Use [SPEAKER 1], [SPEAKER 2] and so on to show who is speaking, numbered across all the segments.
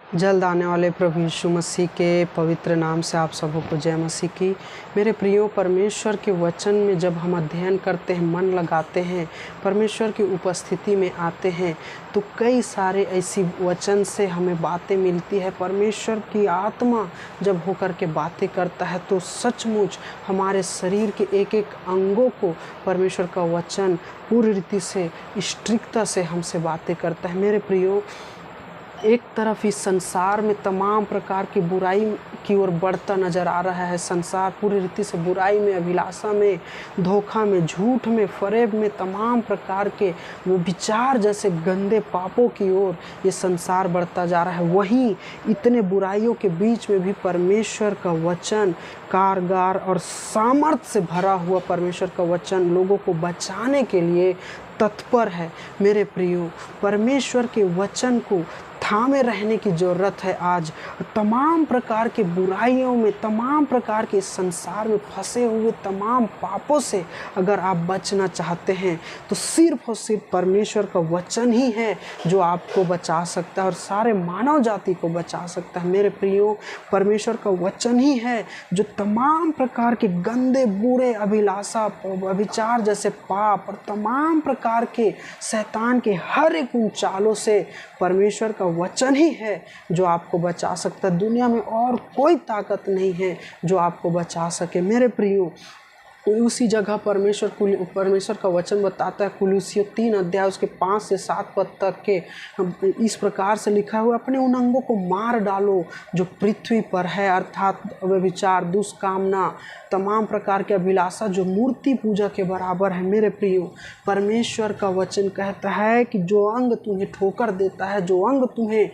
[SPEAKER 1] जल्द आने वाले प्रभु यीशु मसीह के पवित्र नाम से आप सबों को जय मसीह की। मेरे प्रियो, परमेश्वर के वचन में जब हम अध्ययन करते हैं, मन लगाते हैं, परमेश्वर की उपस्थिति में आते हैं, तो कई सारे ऐसी वचन से हमें बातें मिलती है। परमेश्वर की आत्मा जब होकर के बातें करता है तो सचमुच हमारे शरीर के एक एक अंगों को परमेश्वर का वचन पूरी रीति से, स्ट्रिक्टता से हमसे बातें करता है। मेरे प्रियो, एक तरफ इस संसार में तमाम प्रकार की बुराई की ओर बढ़ता नज़र आ रहा है। संसार पूरी रीति से बुराई में, अभिलाषा में, धोखा में, झूठ में, फरेब में, तमाम प्रकार के वो विचार जैसे गंदे पापों की ओर ये संसार बढ़ता जा रहा है। वहीं इतने बुराइयों के बीच में भी परमेश्वर का वचन कारगर और सामर्थ्य से भरा हुआ परमेश्वर का वचन लोगों को बचाने के लिए तत्पर है। मेरे प्रियो, परमेश्वर के वचन को थामे रहने की ज़रूरत है। आज तमाम प्रकार के बुराइयों में, तमाम प्रकार के संसार में फंसे हुए तमाम पापों से अगर आप बचना चाहते हैं तो सिर्फ और सिर्फ परमेश्वर का वचन ही है जो आपको बचा सकता है और सारे मानव जाति को बचा सकता है। मेरे प्रियो, परमेश्वर का वचन ही है जो तमाम प्रकार के गंदे, बुरे अभिलाषा, विचार जैसे पाप और तमाम प्रकार के शैतान के हर एक उन चालों से परमेश्वर का वचन ही है जो आपको बचा सकता है। दुनिया में और कोई ताकत नहीं है जो आपको बचा सके। मेरे प्रियो, उसी जगह परमेश्वर का वचन बताता है, कुलुस्सियों 3 अध्याय उसके 5 से 7 पद तक के इस प्रकार से लिखा हुआ, अपने उन अंगों को मार डालो जो पृथ्वी पर है, अर्थात व्यभिचार, दुष्कामना, तमाम प्रकार के अभिलाषा जो मूर्ति पूजा के बराबर है। मेरे प्रियो, परमेश्वर का वचन कहता है कि जो अंग तुम्हें ठोकर देता है, जो अंग तुम्हें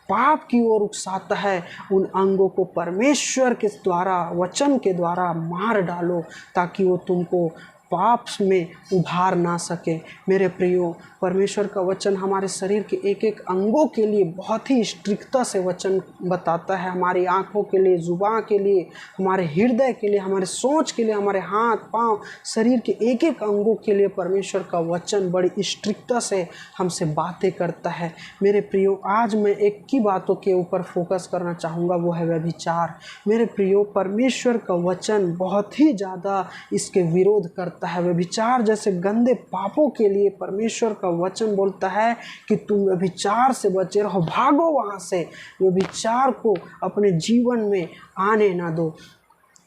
[SPEAKER 1] पाप की ओर उकसाता है, उन अंगों को परमेश्वर के द्वारा, वचन के द्वारा मार डालो ताकि वो तुमको पाप में उभार ना सके। मेरे प्रियो, परमेश्वर का वचन हमारे शरीर के एक एक अंगों के लिए बहुत ही स्ट्रिक्टता से वचन बताता है। हमारी आँखों के लिए, जुबान के लिए, हमारे हृदय के लिए, हमारे सोच के लिए, हमारे हाथ पाँव, शरीर के एक एक अंगों के लिए परमेश्वर का वचन बड़ी स्ट्रिक्टता से हमसे बातें करता है। मेरे प्रियो, आज मैं एक ही बातों के ऊपर फोकस करना चाहूँगा, वो है व्यभिचार। मेरे प्रियो, परमेश्वर का वचन बहुत ही ज़्यादा इसके विरोध करता है। व्यभिचार जैसे गंदे पापों के लिए परमेश्वर का वचन बोलता है कि तुम व्यभिचार से बचे रहो, भागो वहां से, व्यभिचार को अपने जीवन में आने ना दो।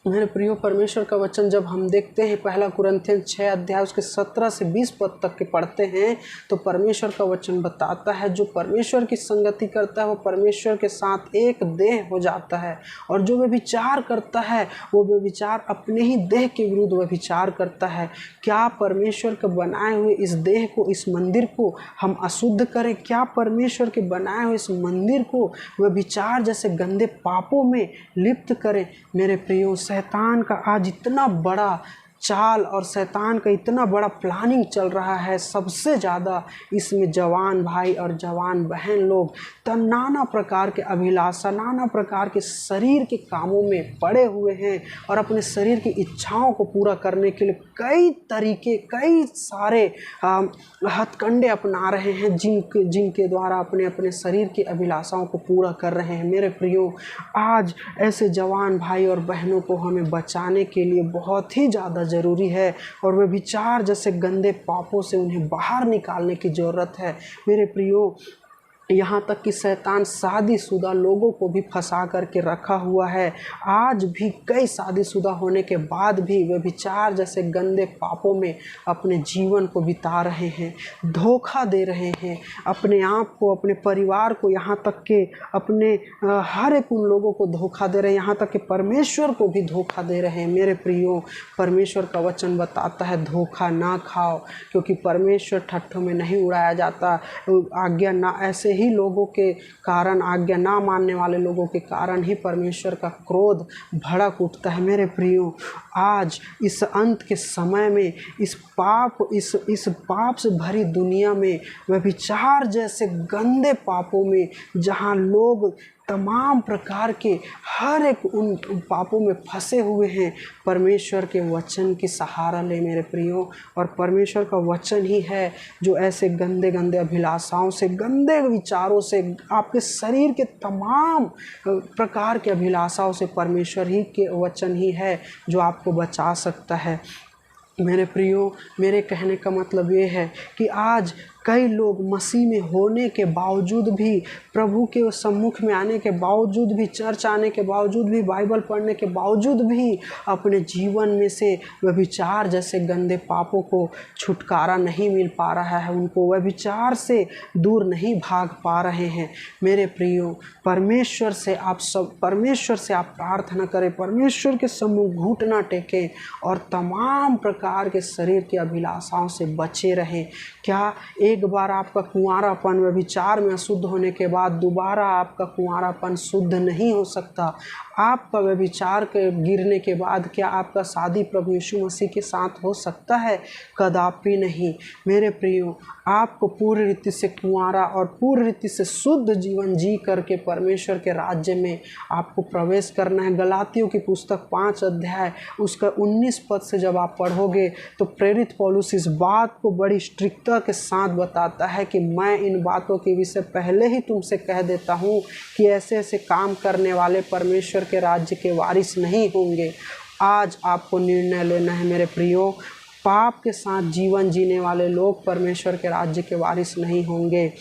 [SPEAKER 1] मेरे प्रियो, परमेश्वर का वचन जब हम देखते हैं, 1 कुरिन्थियन 6 अध्याय उसके 17 से 20 पद तक के पढ़ते हैं तो परमेश्वर का वचन बताता है, जो परमेश्वर की संगति करता है वो परमेश्वर के साथ एक देह हो जाता है, और जो व्यभिचार करता है वो व्यभिचार अपने ही देह के विरुद्ध व्यभिचार करता है। क्या परमेश्वर के बनाए हुए इस देह को, इस मंदिर को हम अशुद्ध करें? क्या परमेश्वर के बनाए हुए इस मंदिर को व्यभिचार जैसे गंदे पापों में लिप्त करें? मेरे प्रियो, शैतान का आज इतना बड़ा चाल और शैतान का इतना बड़ा प्लानिंग चल रहा है। सबसे ज़्यादा इसमें जवान भाई और जवान बहन लोग नाना प्रकार के अभिलाषा, नाना प्रकार के शरीर के कामों में पड़े हुए हैं और अपने शरीर की इच्छाओं को पूरा करने के लिए कई तरीके, कई सारे हथकंडे अपना रहे हैं, जिनके द्वारा अपने अपने शरीर की अभिलाषाओं को पूरा कर रहे हैं। मेरे प्रियो, आज ऐसे जवान भाई और बहनों को हमें बचाने के लिए बहुत ही ज़्यादा ज़रूरी है, और वे विचार जैसे गंदे पापों से उन्हें बाहर निकालने की ज़रूरत है। मेरे प्रियो, यहाँ तक कि शैतान शादीशुदा लोगों को भी फंसा करके रखा हुआ है। आज भी कई शादीशुदा होने के बाद भी वे विचार जैसे गंदे पापों में अपने जीवन को बिता रहे हैं, धोखा दे रहे हैं अपने आप को, अपने परिवार को, यहाँ तक कि अपने हर एक उन लोगों को धोखा दे रहे हैं, यहाँ तक कि परमेश्वर को भी धोखा दे रहे हैं। मेरे प्रियो, परमेश्वर का वचन बताता है, धोखा ना खाओ, क्योंकि परमेश्वर ठट्ठों में नहीं उड़ाया जाता। आज्ञा ना, ऐसे ही लोगों के कारण, आज्ञा ना मानने वाले लोगों के कारण ही परमेश्वर का क्रोध भड़क उठता है। मेरे प्रियो, आज इस अंत के समय में इस पाप से भरी दुनिया में व्यभिचार जैसे गंदे पापों में, जहां लोग तमाम प्रकार के हर एक उन पापों में फंसे हुए हैं, परमेश्वर के वचन की सहारा ले मेरे प्रियो। और परमेश्वर का वचन ही है जो ऐसे गंदे गंदे अभिलाषाओं से, गंदे विचारों से, आपके शरीर के तमाम प्रकार के अभिलाषाओं से परमेश्वर ही के वचन ही है जो आपको बचा सकता है। मेरे प्रियो, मेरे कहने का मतलब ये है कि आज कई लोग मसीह में होने के बावजूद भी, प्रभु के सम्मुख में आने के बावजूद भी, चर्च आने के बावजूद भी, बाइबल पढ़ने के बावजूद भी अपने जीवन में से व्यभिचार जैसे गंदे पापों को छुटकारा नहीं मिल पा रहा है, उनको व्यभिचार से दूर नहीं भाग पा रहे हैं। मेरे प्रियो, परमेश्वर से आप प्रार्थना करें, परमेश्वर के सम्मुख घुटना टेकें और तमाम प्रकार के शरीर की अभिलाषाओं से बचे रहें। क्या एक बार आपका कुंवारापन व्यभिचार में अशुद्ध होने के बाद दोबारा आपका कुंवारापन शुद्ध नहीं हो सकता? आपका व्यभिचार के गिरने के बाद क्या आपका शादी प्रभु यीशु मसीह के साथ हो सकता है? कदापि नहीं। मेरे प्रियो, आपको पूरी रीति से कुंवारा और पूरी रीति से शुद्ध जीवन जी करके परमेश्वर के राज्य में आपको प्रवेश करना है। गलातियों की पुस्तक 5 अध्याय उसका 19 पद से जब आप पढ़ोगे तो प्रेरित पौलुस इस बात को बड़ी स्ट्रिक्टता के साथ बताता है कि मैं इन बातों के विषय पहले ही तुमसे कह देता हूँ कि ऐसे ऐसे काम करने वाले परमेश्वर के राज्य के वारिस नहीं होंगे। आज आपको निर्णय लेना है मेरे प्रियो, पाप के साथ जीवन जीने वाले लोग परमेश्वर के राज्य के वारिस नहीं होंगे।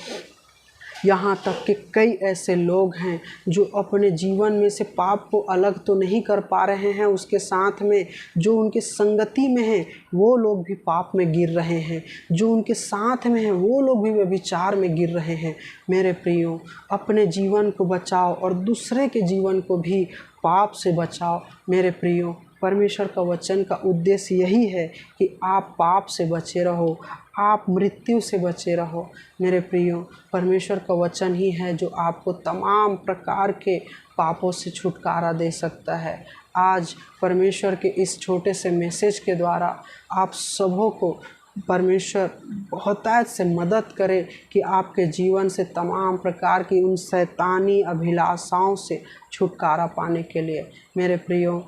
[SPEAKER 1] यहाँ तक कि कई ऐसे लोग हैं जो अपने जीवन में से पाप को अलग तो नहीं कर पा रहे हैं, उसके साथ में जो उनके संगति में हैं वो लोग भी पाप में गिर रहे हैं, जो उनके साथ में हैं वो लोग भी व्यभिचार में गिर रहे हैं। मेरे प्रियो, अपने जीवन को बचाओ और दूसरे के जीवन को भी पाप से बचाओ। मेरे प्रियो, परमेश्वर का वचन का उद्देश्य यही है कि आप पाप से बचे रहो, आप मृत्यु से बचे रहो। मेरे प्रियो, परमेश्वर का वचन ही है जो आपको तमाम प्रकार के पापों से छुटकारा दे सकता है। आज परमेश्वर के इस छोटे से मैसेज के द्वारा आप सबों को परमेश्वर बहुतायत से मदद करे कि आपके जीवन से तमाम प्रकार की उन शैतानी अभिलाषाओं से छुटकारा पाने के लिए। मेरे प्रियो,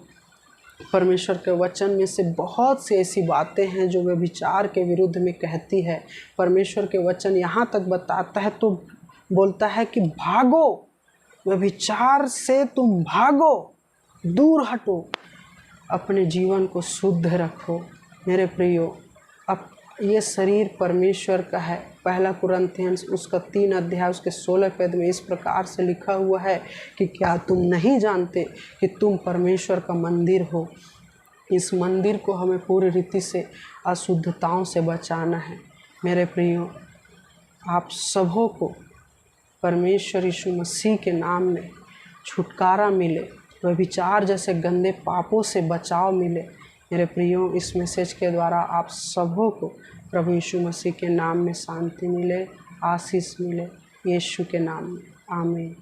[SPEAKER 1] परमेश्वर के वचन में से बहुत सी ऐसी बातें हैं जो व्यभिचार के विरुद्ध में कहती है। परमेश्वर के वचन यहाँ तक बताता है तो बोलता है कि भागो, व्यभिचार से तुम भागो, दूर हटो, अपने जीवन को शुद्ध रखो। मेरे प्रियो, अब ये शरीर परमेश्वर का है। पहला कुरिन्थियंस उसका 3 अध्याय उसके 16 पद में इस प्रकार से लिखा हुआ है कि क्या तुम नहीं जानते कि तुम परमेश्वर का मंदिर हो। इस मंदिर को हमें पूरी रीति से अशुद्धताओं से बचाना है। मेरे प्रियो, आप सबों को परमेश्वर यीशु मसीह के नाम में छुटकारा मिले, व्यभिचार जैसे गंदे पापों से बचाव मिले। मेरे प्रियो, इस मैसेज के द्वारा आप सबों को प्रभु यीशु मसीह के नाम में शांति मिले, आशीष मिले, यीशु के नाम में। आमीन।